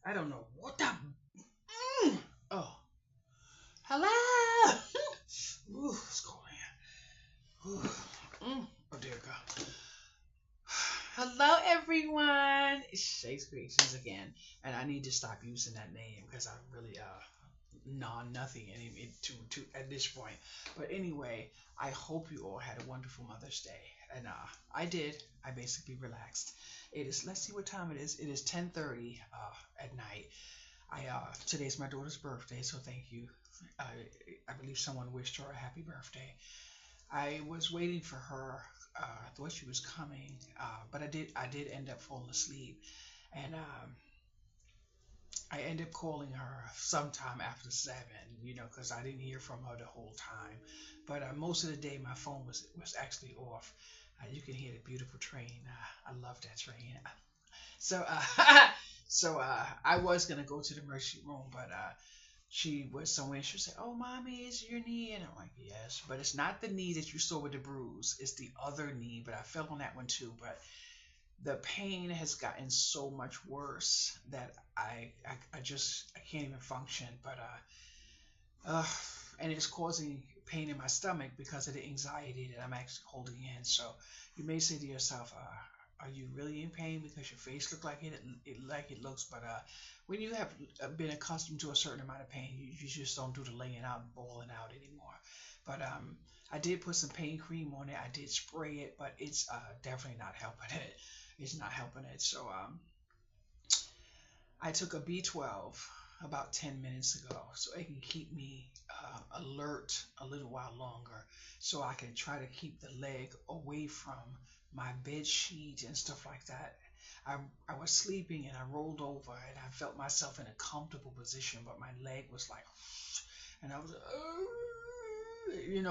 I don't know what the. Oh, hello. Ooh, what's going on? Ooh. Oh dear God. Hello, everyone. It's Shakes Creations again, and I need to stop using that name because I really know nothing to at this point. But anyway, I hope you all had a wonderful Mother's Day, and I did. I basically relaxed. It is. Let's see what time it is. It is 10:30 at night. Today's my daughter's birthday, so thank you. I I believe someone wished her a happy birthday. I was waiting for her. I thought she was coming, but I did end up falling asleep, and I ended up calling her sometime after 7. Because I didn't hear from her the whole time. But most of the day, my phone was actually off. You can hear the beautiful train. I love that train. So I was gonna go to the emergency room, but she was somewhere. She said, "Oh, mommy, is your knee?" And I'm like, "Yes," but it's not the knee that you saw with the bruise. It's the other knee. But I fell on that one too. But the pain has gotten so much worse that I can't even function. But uh, and it's causing pain in my stomach because of the anxiety that I'm actually holding in. So you may say to yourself, are you really in pain because your face looks like it looks? But when you have been accustomed to a certain amount of pain, you just don't do the laying out and bawling out anymore. But I did put some pain cream on it. I did spray it, but it's definitely not helping it. It's not helping it. So I took a B12 about 10 minutes ago so it can keep me alert a little while longer so I can try to keep the leg away from my bed sheet and stuff like that. I, I was sleeping and I rolled over and I felt myself in a comfortable position, but my leg was like, and I was,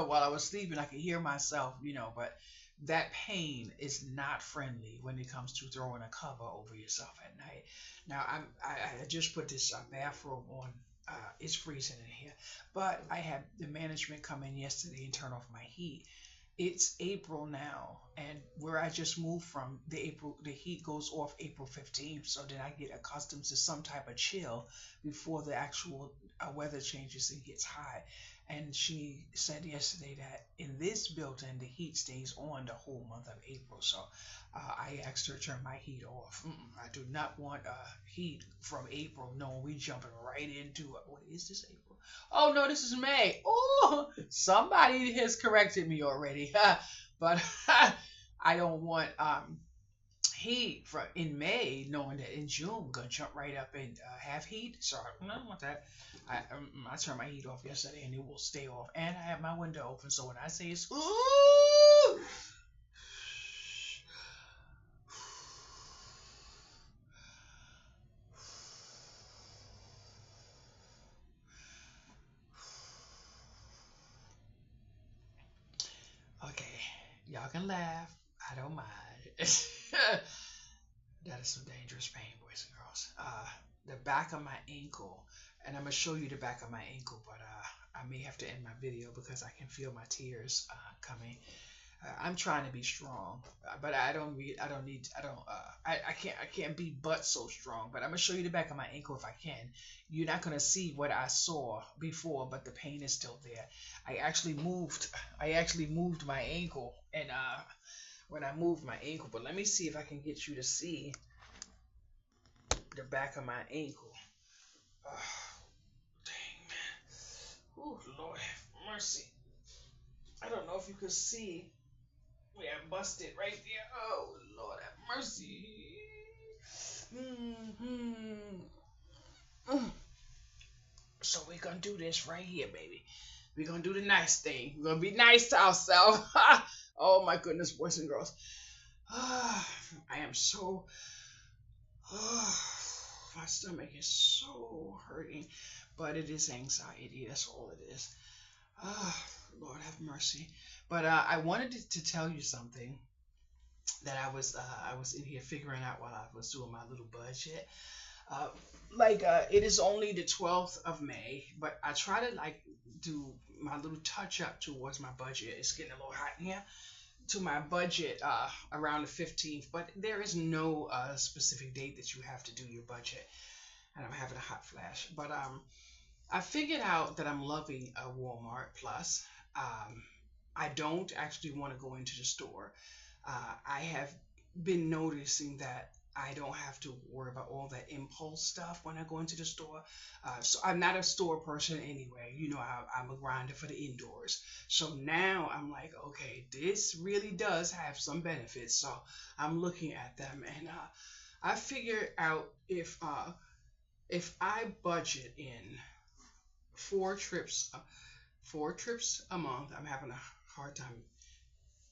while I was sleeping, I could hear myself, but that pain is not friendly when it comes to throwing a cover over yourself at night. Now, I just put this bathrobe on. It's freezing in here, but I had the management come in yesterday and turn off my heat. It's April now, and where I just moved from, the heat goes off April 15th, so then I get accustomed to some type of chill before the actual weather changes and gets hot. And she said yesterday that in this building the heat stays on the whole month of April. So I asked her to turn my heat off. I do not want heat from April. No, we jumping right into it. What is this April? Oh no, this is May. Oh, somebody has corrected me already. But I don't want heat from in May, knowing that in June we're gonna jump right up and have heat. So I don't want that. I turned my heat off yesterday and it will stay off. And I have my window open, so when I say it's ooh, okay, y'all can laugh. I don't mind. That is some dangerous pain, boys and girls. The back of my ankle, and I'm gonna show you the back of my ankle, but I may have to end my video because I can feel my tears coming. I'm trying to be strong, but I don't need. I don't. I can't be but so strong. But I'm gonna show you the back of my ankle if I can. You're not gonna see what I saw before, but the pain is still there. I actually moved. I actually moved my ankle, and when I moved my ankle, but let me see if I can get you to see the back of my ankle. Oh, dang man. Oh Lord have mercy. I don't know if you could see. We have busted right there. Oh Lord have mercy. Mm-hmm. So we're gonna do this right here, baby. We're gonna do the nice thing. We're gonna be nice to ourselves. Oh my goodness, boys and girls. I am so. My stomach is so hurting, but it is anxiety. That's all it is. Ah, Lord have mercy. But I wanted to tell you something that I was in here figuring out while I was doing my little budget. Uh, it is only the 12th of May, but I try to do my little touch up towards my budget. It's getting a little hot in here to my budget around the 15th, but there is no specific date that you have to do your budget. and I'm having a hot flash. But I figured out that I'm loving a Walmart Plus. Um, I don't actually want to go into the store. I have been noticing that I don't have to worry about all that impulse stuff when I go into the store. So I'm not a store person anyway. I'm a grinder for the indoors. So now I'm like, okay, this really does have some benefits. So I'm looking at them, and I figured out if I budget in four trips, four trips a month. I'm having a hard time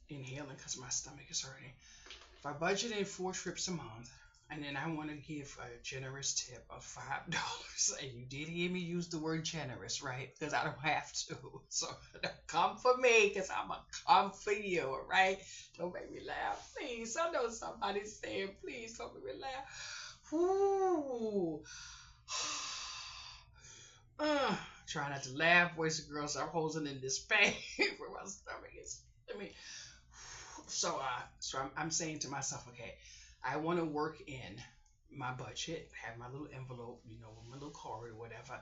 inhaling because my stomach is hurting. If I budget in four trips a month, and then I want to give a generous tip of $5, and you did hear me use the word generous, right? Because I don't have to. So don't come for me, because I'm gonna come for you, all right? Don't make me laugh, please. I know somebody's saying, please don't make me laugh. Ooh. Uh, Try not to laugh, voice of girls. I'm holding in this pain where my stomach is. I mean, so I'm saying to myself, okay, I want to work in my budget, have my little envelope, my little card or whatever.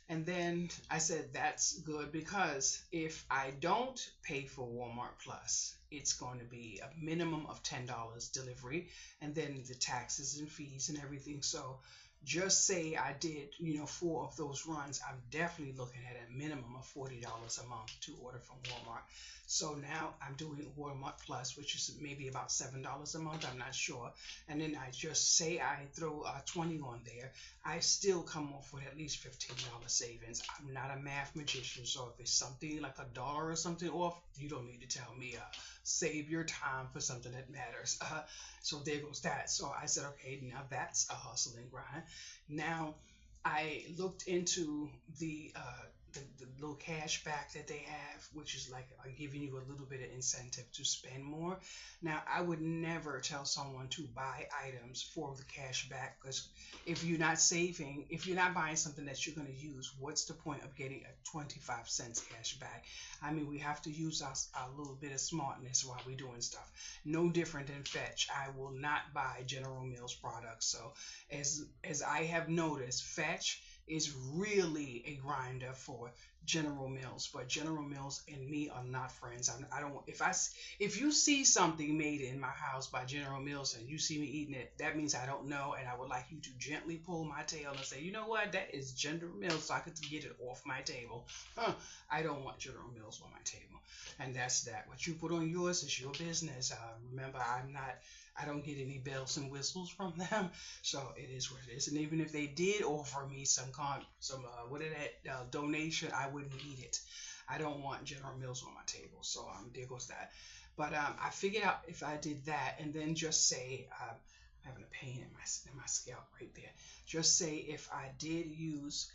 And then I said that's good because if I don't pay for Walmart Plus, it's going to be a minimum of $10 delivery, and then the taxes and fees and everything. So just say I did, four of those runs, I'm definitely looking at a minimum of $40 a month to order from Walmart. So now I'm doing Walmart Plus, which is maybe about $7 a month. I'm not sure. And then I just say I throw 20 on there. I still come off with at least $15 savings. I'm not a math magician, so if it's something like $1 or something off, you don't need to tell me. Save your time for something that matters. So there goes that. So I said, okay, now that's a hustle and grind. Now I looked into the little cash back that they have, which is like giving you a little bit of incentive to spend more. Now, I would never tell someone to buy items for the cash back because if you're not buying something that you're going to use, what's the point of getting a 25 cents cash back? I mean, we have to use our little bit of smartness while we're doing stuff. No different than Fetch. I will not buy General Mills products. So, as I have noticed, Fetch is really a grinder for General Mills, but General Mills and me are not friends. I don't. If you see something made in my house by General Mills and you see me eating it, that means I don't know, and I would like you to gently pull my tail and say, you know what, that is General Mills, so I could get it off my table. I don't want General Mills on my table, and that's that. What you put on yours is your business. Remember, I don't get any bells and whistles from them, so it is what it is. And even if they did offer me what is that donation, I wouldn't need it. I don't want General Mills on my table, so there goes that. But I figured out if I did that, and then just say I'm having a pain in my scalp right there. Just say if I did use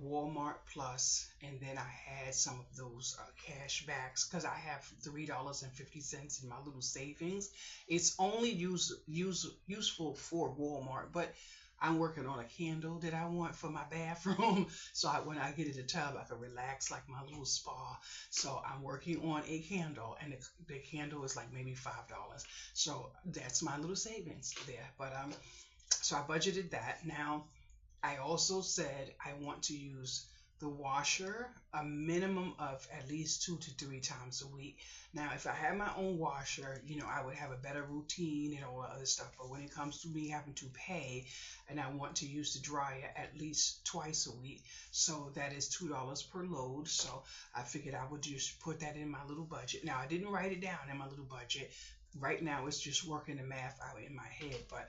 Walmart Plus, and then I had some of those cash backs because I have $3.50 in my little savings. It's only useful for Walmart, but I'm working on a candle that I want for my bathroom. So when I get in the tub, I can relax like my little spa. So I'm working on a candle, and the candle is like maybe $5. So that's my little savings there. But so I budgeted that. Now I also said I want to use the washer a minimum of at least 2 to 3 times a week. Now, if I had my own washer, I would have a better routine and all the other stuff. But when it comes to me having to pay, and I want to use the dryer at least twice a week, so that is $2 per load. So I figured I would just put that in my little budget. Now, I didn't write it down in my little budget. Right now, it's just working the math out in my head. But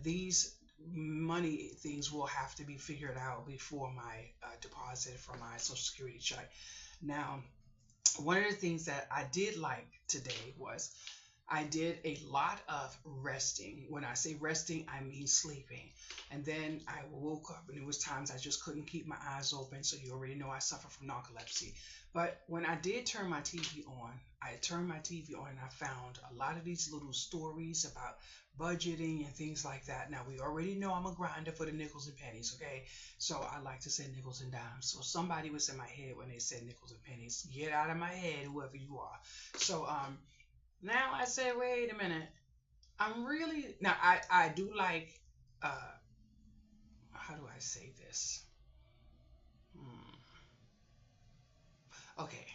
these money things will have to be figured out before my deposit for my Social Security check. Now, one of the things that I did like today was I did a lot of resting. When I say resting, I mean sleeping. And then I woke up, and it was times I just couldn't keep my eyes open. So you already know I suffer from narcolepsy. But when I did turn my TV on, I turned my TV on and I found a lot of these little stories about budgeting and things like that. Now, we already know I'm a grinder for the nickels and pennies, okay? So I like to say nickels and dimes. So somebody was in my head when they said nickels and pennies. Get out of my head, whoever you are. So now I said, wait a minute. Now I do like uh how do I say this? Hmm. Okay,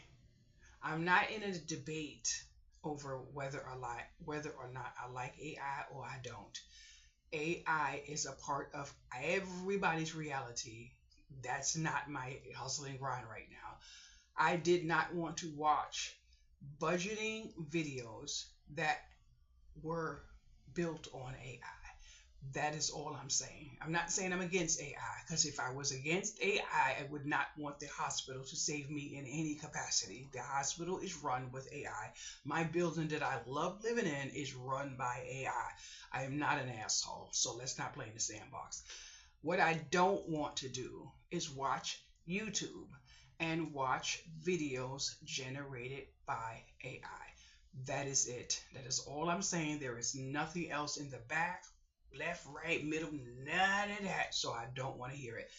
I'm not in a debate over whether or not I like AI or I don't. AI is a part of everybody's reality. That's not my hustle and grind right now. I did not want to watch budgeting videos that were built on AI. That is all I'm saying. I'm not saying I'm against AI, because if I was against AI, I would not want the hospital to save me in any capacity. The hospital is run with AI. My building that I love living in is run by AI. I am not an asshole, so let's not play in the sandbox. What I don't want to do is watch YouTube and watch videos generated by AI. That is it. That is all I'm saying. There is nothing else in the back, left, right, middle, none of that. So I don't want to hear it.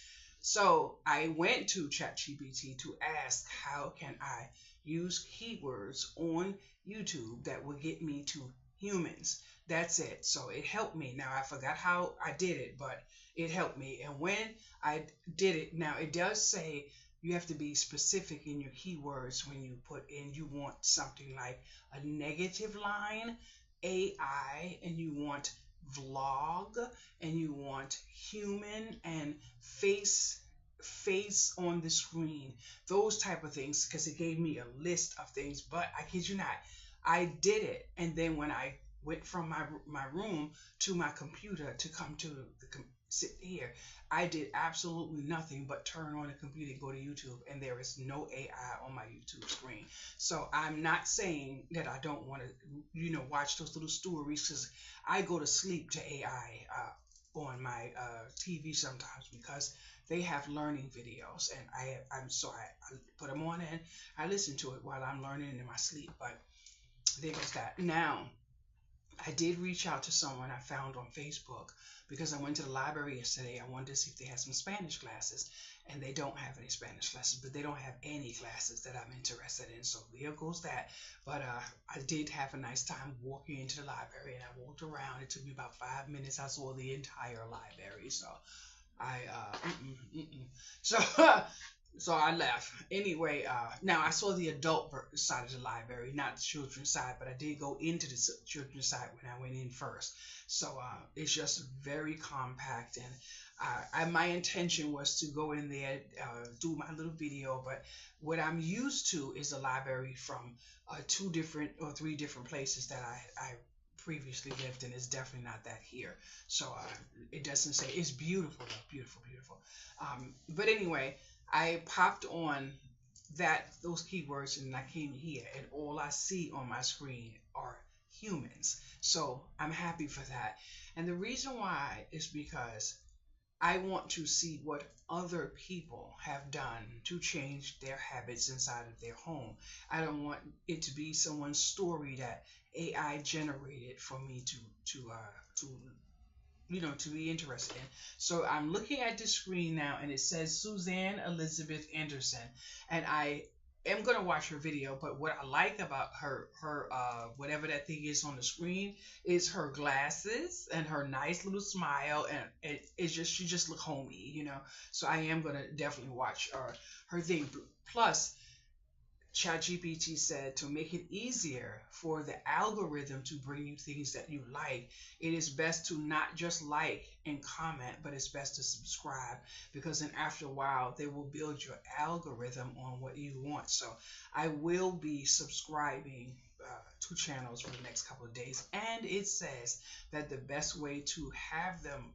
So I went to ChatGPT to ask how can I use keywords on YouTube that will get me to humans. That's it. So it helped me. Now I forgot how I did it, but it helped me. And when I did it, now it does say you have to be specific in your keywords when you put in you want something like a negative line, AI, and you want vlog, and you want human and face on the screen, those type of things, because it gave me a list of things. But I kid you not, I did it, and then when I went from my room to my computer to come to sit here, I did absolutely nothing but turn on the computer and go to YouTube, and there is no AI on my YouTube screen. So I'm not saying that I don't want to, watch those little stories, because I go to sleep to AI on my TV sometimes, because they have learning videos, and I put them on and I listen to it while I'm learning in my sleep. But there goes that. Now, I did reach out to someone I found on Facebook, because I went to the library yesterday. I wanted to see if they had some Spanish classes, and they don't have any Spanish classes, but they don't have any classes that I'm interested in. So there goes that. But I did have a nice time walking into the library, and I walked around. It took me about 5 minutes. I saw the entire library. So I so so I left anyway. Now I saw the adult side of the library, not the children's side, but I did go into the children's side when I went in first. So it's just very compact, and my intention was to go in there, do my little video. But what I'm used to is a library from 2 or 3 different places that I previously lived in. Is definitely not that here. So it doesn't say. It's beautiful, beautiful, beautiful. But anyway, I popped on those keywords, and I came here, and all I see on my screen are humans. So I'm happy for that. And the reason why is because I want to see what other people have done to change their habits inside of their home. I don't want it to be someone's story that AI generated for me to be interested in. So I'm looking at the screen now, and it says Suzanne Elizabeth Anderson, and I am gonna watch her video. But what I like about her whatever that thing is on the screen, is her glasses and her nice little smile, and it's just she just look homey. So I am gonna definitely watch her thing. Plus, ChatGPT said to make it easier for the algorithm to bring you things that you like, it is best to not just like and comment, but it's best to subscribe, because then after a while they will build your algorithm on what you want. So I will be subscribing to channels for the next couple of days, and it says that the best way to have them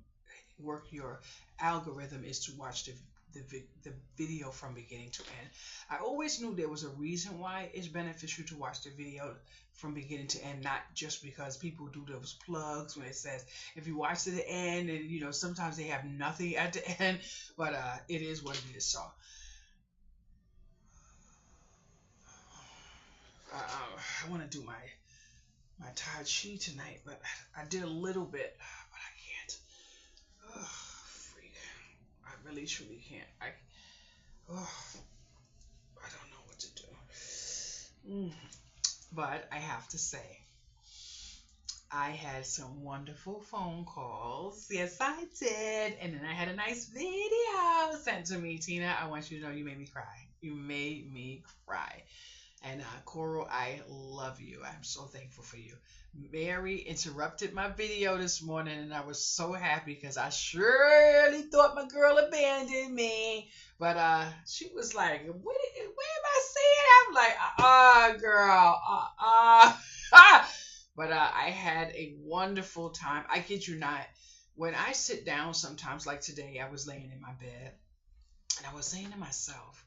work your algorithm is to watch the video from beginning to end. I always knew there was a reason why it's beneficial to watch the video from beginning to end, not just because people do those plugs when it says if you watch to the end, and sometimes they have nothing at the end, but it is what it is. So I want to do my Tai Chi tonight, but I did a little bit, but I can't. Oh, freak! I really truly can't. Oh, I don't know what to do. But I have to say, I had some wonderful phone calls. Yes, I did. And then I had a nice video sent to me. Tina, I want you to know you made me cry. You made me cry. And Coral, I love you. I'm so thankful for you. Mary interrupted my video this morning, and I was so happy because I surely thought my girl abandoned me. But she was like, Where am I seeing?" I'm like, girl, But I had a wonderful time. I kid you not. When I sit down sometimes, like today, I was laying in my bed, and I was saying to myself,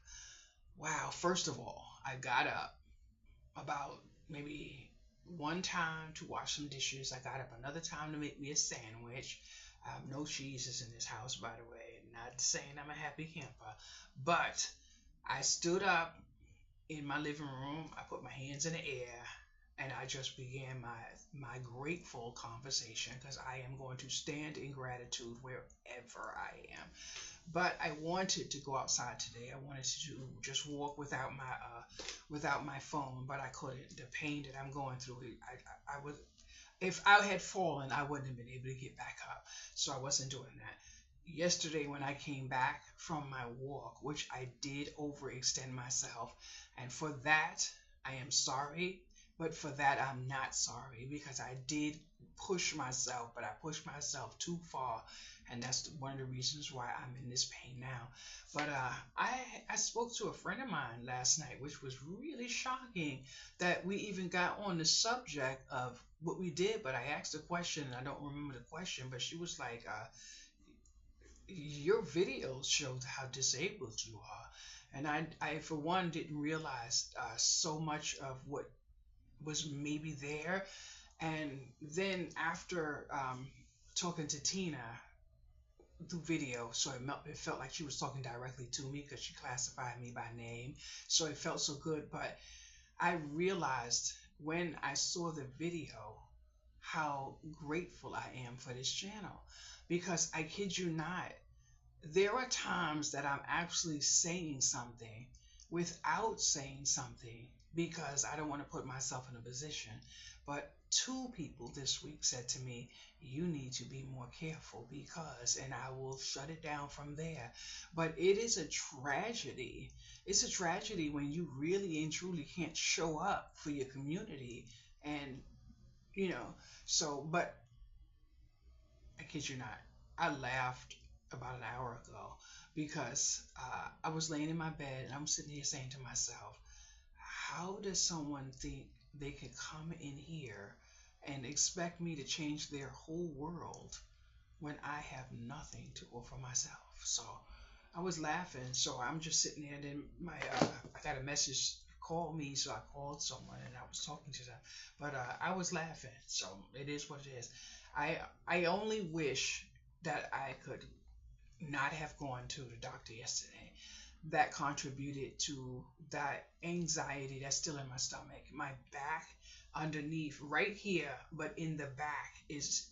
wow, first of all, I got up about maybe one time to wash some dishes. I got up another time to make me a sandwich. No cheese is in this house, by the way. Not saying I'm a happy camper, but I stood up in my living room. I put my hands in the air and I just began my grateful conversation because I am going to stand in gratitude wherever I am. But I wanted to go outside today. I wanted to just walk without my phone, but I couldn't. The pain that I'm going through, I would, if I had fallen, I wouldn't have been able to get back up. So I wasn't doing that. Yesterday, when I came back from my walk, which I did overextend myself, and for that I am sorry, but for that I'm not sorry because I did push myself, but I pushed myself too far, and that's one of the reasons why I'm in this pain now. But I spoke to a friend of mine last night, which was really shocking that we even got on the subject of what we did. But I asked a question, and I don't remember the question, but she was like, "Your videos showed how disabled you are," and I for one didn't realize so much of what was maybe there. And then after talking to Tina through video, so it felt like she was talking directly to me because she classified me by name. So it felt so good. But I realized when I saw the video how grateful I am for this channel. Because I kid you not, there are times that I'm actually saying something without saying something because I don't want to put myself in a position. But two people this week said to me, "You need to be more careful because," and I will shut it down from there. But it is a tragedy. It's a tragedy when you really and truly can't show up for your community. And, you know, but I kid you not. I laughed about an hour ago because I was laying in my bed and I'm sitting here saying to myself, how does someone think they can come in here and expect me to change their whole world when I have nothing to offer myself? So I was laughing. So I'm just sitting there, and then I got a message. Call me, so I called someone and I was talking to them, but I was laughing. So it is what it is. I only wish that I could not have gone to the doctor yesterday. That contributed to that anxiety that's still in my stomach. My back underneath, right here, but in the back is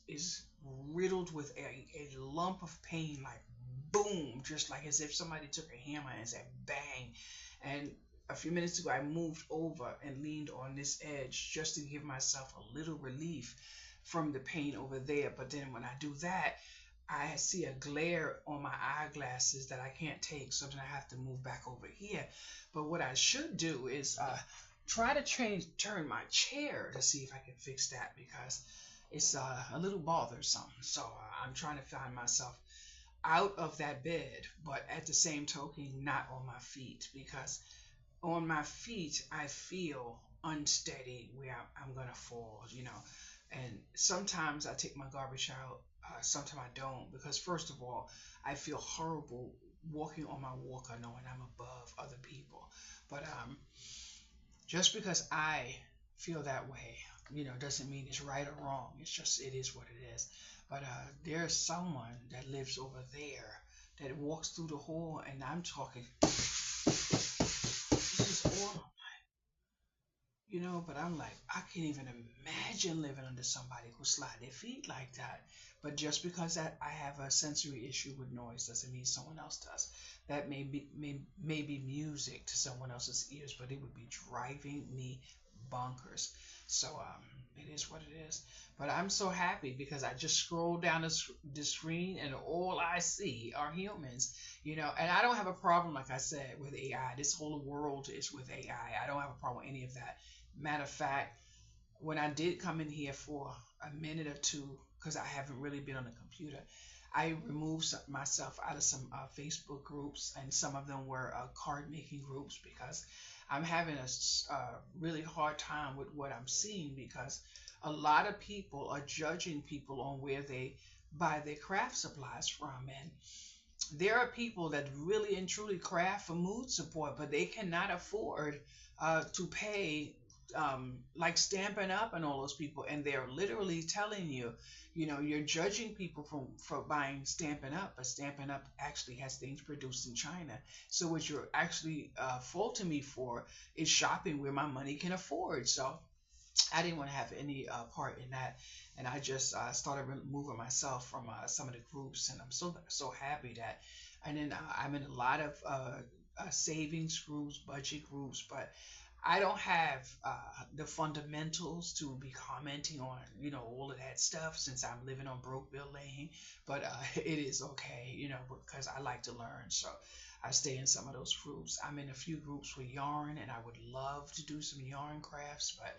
riddled with a lump of pain, like boom, just like as if somebody took a hammer and said bang. And a few minutes ago, I moved over and leaned on this edge just to give myself a little relief from the pain over there. But then when I do that, I see a glare on my eyeglasses that I can't take, so then I have to move back over here. But what I should do is try to turn my chair to see if I can fix that because it's a little bothersome. So I'm trying to find myself out of that bed, but at the same token, not on my feet because on my feet I feel unsteady where I'm gonna fall. And sometimes I take my garbage out, sometimes I don't because first of all I feel horrible walking on my walker knowing I'm above other people. But just because I feel that way, doesn't mean it's right or wrong. It's just it is what it is. But there's someone that lives over there that walks through the hall, and I'm talking. This is all, but I'm like, I can't even imagine living under somebody who slide their feet like that. But just because that I have a sensory issue with noise doesn't mean someone else does. That may be music to someone else's ears, but it would be driving me bonkers. So it is what it is. But I'm so happy because I just scroll down the screen and all I see are humans, and I don't have a problem, like I said, with AI. This whole world is with AI. I don't have a problem with any of that. Matter of fact, when I did come in here for a minute or two, because I haven't really been on the computer, I removed myself out of some Facebook groups, and some of them were card making groups because I'm having a really hard time with what I'm seeing because a lot of people are judging people on where they buy their craft supplies from. And there are people that really and truly craft for mood support, but they cannot afford to pay, like Stampin' Up and all those people, and they're literally telling you, you're judging people for buying Stampin' Up, but Stampin' Up actually has things produced in China. So what you're actually faulting me for is shopping where my money can afford. So I didn't want to have any part in that, and I just started removing myself from some of the groups, and I'm so happy that. And then I'm in a lot of savings groups, budget groups, but I don't have the fundamentals to be commenting on, all of that stuff since I'm living on Brokeville Lane. But it is okay, because I like to learn. So I stay in some of those groups. I'm in a few groups with yarn, and I would love to do some yarn crafts, but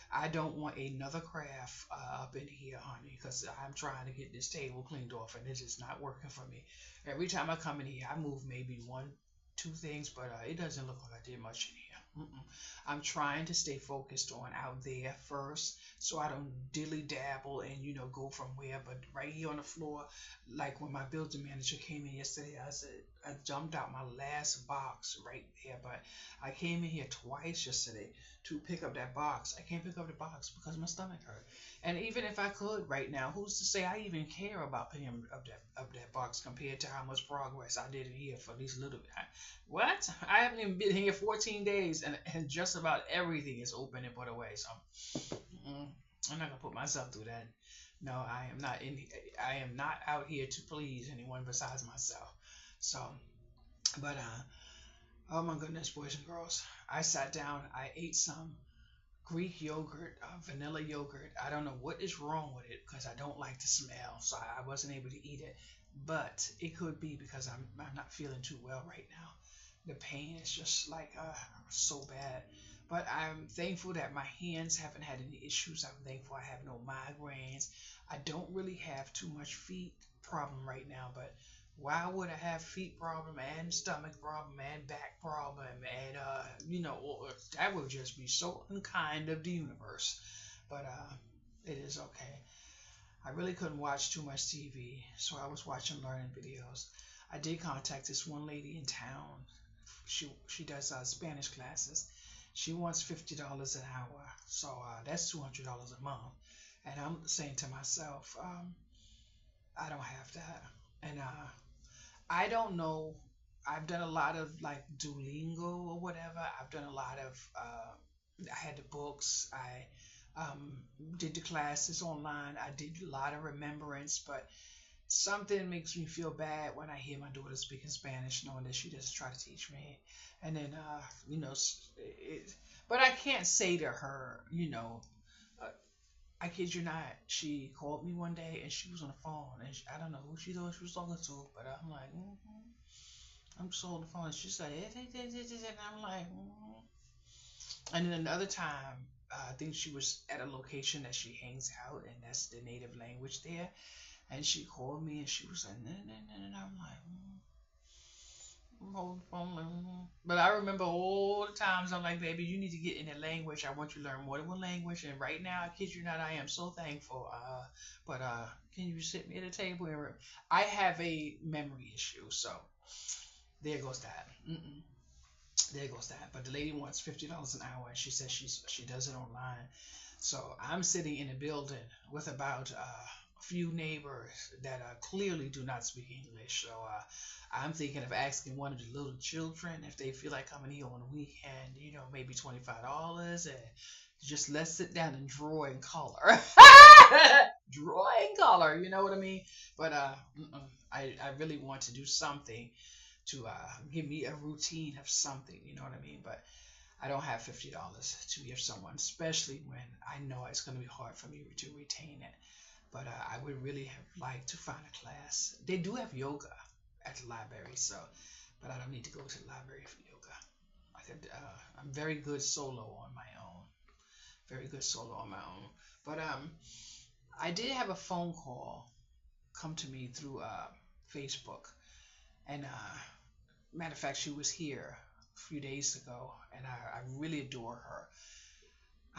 I don't want another craft up in here, honey, because I'm trying to get this table cleaned off, and it is not working for me. Every time I come in here, I move maybe one, two things, but it doesn't look like I did much in here. Mm-mm. I'm trying to stay focused on out there first, so I don't dilly dabble and go from where. But right here on the floor, like when my building manager came in yesterday, I said I dumped out my last box right there. But I came in here twice yesterday to pick up that box. I can't pick up the box because my stomach hurt. And even if I could right now, who's to say I even care about picking up that box compared to how much progress I did in here for these little. What? I haven't even been here 14 days, and just about everything is open and put away. So mm, I'm not gonna put myself through that. No, I am not in. I am not out here to please anyone besides myself. So, but oh my goodness, boys and girls, I sat down. I ate some Greek yogurt, vanilla yogurt. I don't know what is wrong with it because I don't like the smell, so I wasn't able to eat it. But it could be because I'm not feeling too well right now. The pain is just like so bad. But I'm thankful that my hands haven't had any issues. I'm thankful I have no migraines. I don't really have too much feet problem right now, but why would I have feet problem and stomach problem and back problem and that would just be so unkind of the universe. But it is okay. I really couldn't watch too much TV, so I was watching learning videos. I did contact this one lady in town. She does Spanish classes. She wants $50 an hour, so that's $200 a month. And I'm saying to myself, I don't have that, and I don't know. I've done a lot of like Duolingo or whatever. I've done a lot of. I had the books. I did the classes online. I did a lot of remembrance, but something makes me feel bad when I hear my daughter speaking Spanish, knowing that she doesn't try to teach me. And then, but I can't say to her, uh, I kid you not, she called me one day and she was on the phone, and I don't know who she thought she was talking to, but I'm like, I'm just on the phone. And she said, and I'm like, And then another time, I think she was at a location that she hangs out, and that's the native language there. And she called me and she was like, nah, nah, nah, and I'm like, I'm holding the phone. Like, But I remember all the times I'm like, baby, you need to get in that language. I want you to learn more than one language. And right now, I kid you not, I am so thankful. But can you sit me at a table? I have a memory issue, so there goes that. Mm-mm. There goes that. But the lady wants $50 an hour, and she says she does it online. So I'm sitting in a building with about a few neighbors that clearly do not speak English. So I'm thinking of asking one of the little children if they feel like coming here on a weekend, maybe $25, and just let's sit down and draw in color. Draw in color, you know what I mean? But I really want to do something to give me a routine of something, you know what I mean? But I don't have $50 to give someone, especially when I know it's going to be hard for me to retain it. But I would really have liked to find a class. They do have yoga at the library, so but I don't need to go to the library for yoga. I could. I'm very good solo on my own. Very good solo on my own. But I did have a phone call come to me through Facebook, and matter of fact, she was here a few days ago, and I really adore her.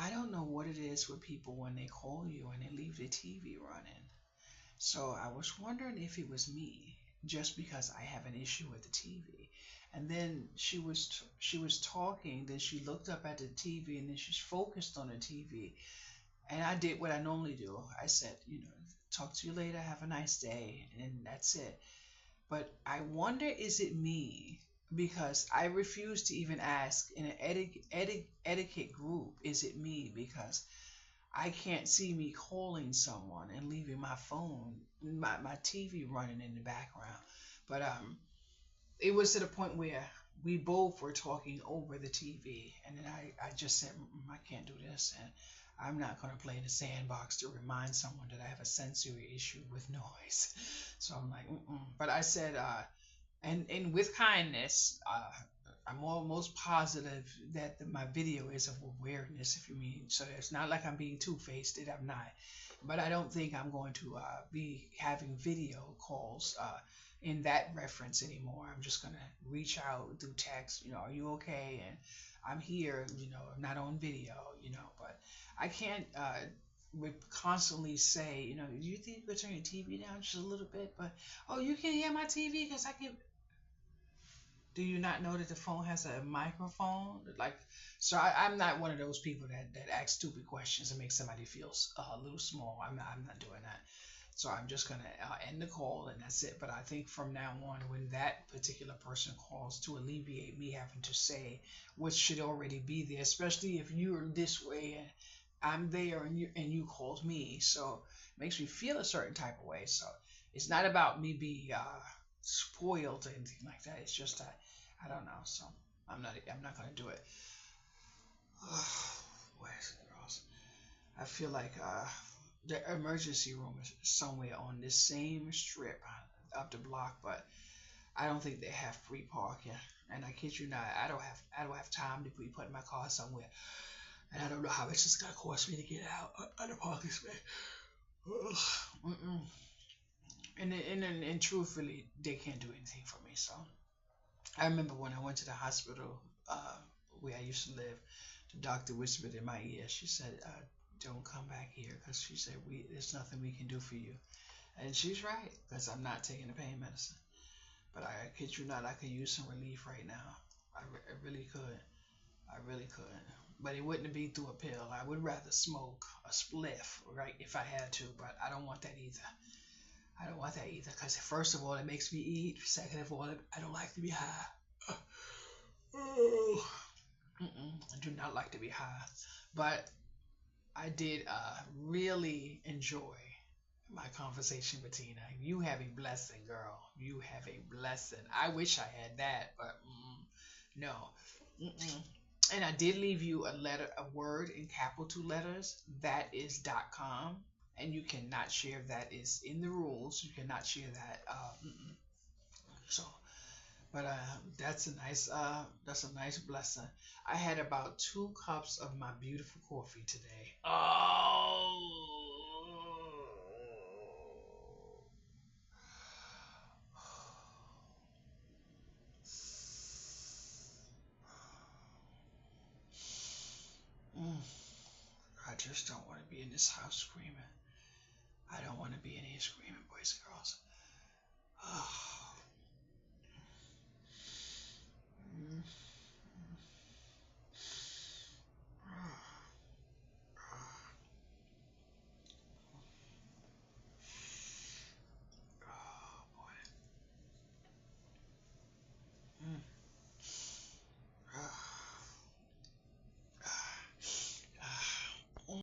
I don't know what it is with people when they call you and they leave the TV running. So I was wondering if it was me, just because I have an issue with the TV. And then she was talking. Then she looked up at the TV, and then she's focused on the TV. And I did what I normally do. I said, talk to you later. Have a nice day, and that's it. But I wonder, is it me? Because I refuse to even ask in an etiquette group, is it me? Because I can't see me calling someone and leaving my phone, my TV running in the background. But it was to the point where we both were talking over the TV, and then I just said, I can't do this, and I'm not going to play in the sandbox to remind someone that I have a sensory issue with noise. So I'm like, mm-mm. But I said, and with kindness, I'm almost positive that my video is of awareness, if you mean. So it's not like I'm being two-faced, that I'm not. But I don't think I'm going to be having video calls in that reference anymore. I'm just going to reach out through text, are you okay? And I'm here, not on video, but I can't would constantly say, do you think you could turn your TV down just a little bit? But, oh, you can hear my TV because I can. Do you not know that the phone has a microphone? Like, so I'm not one of those people that ask stupid questions and make somebody feel a little small. I'm not doing that. So I'm just gonna end the call and that's it. But I think from now on, when that particular person calls, to alleviate me having to say what should already be there, especially if you're this way and I'm there and you called me, so it makes me feel a certain type of way. So it's not about me being spoiled or anything like that. It's just that I don't know. So I'm not gonna do it. Where's the girls? I feel like the emergency room is somewhere on this same strip of the block, but I don't think they have free parking. And I kid you not, I don't have time to be putting my car somewhere, and I don't know how much it's gonna cost me to get out of the parking space. Mm-mm. And truthfully, they can't do anything for me. So I remember when I went to the hospital where I used to live, the doctor whispered in my ear. She said, "Don't come back here," because she said there's nothing we can do for you, and she's right because I'm not taking the pain medicine. But I kid you not, I could use some relief right now. I really could. I really could. But it wouldn't be through a pill. I would rather smoke a spliff, right, if I had to. But I don't want that either. I don't want that either because first of all, it makes me eat. Second of all, I don't like to be high. I do not like to be high. But I did really enjoy my conversation with Tina. You have a blessing, girl. You have a blessing. I wish I had that, but no. Mm-mm. And I did leave you a letter, a word in capital letters. That is .com, and you cannot share that. Is in the rules. You cannot share that. So, but that's a nice blessing. I had about 2 cups of my beautiful coffee today. Mm, I just don't want to be in this house screaming. I don't want to be in here screaming, boys and girls.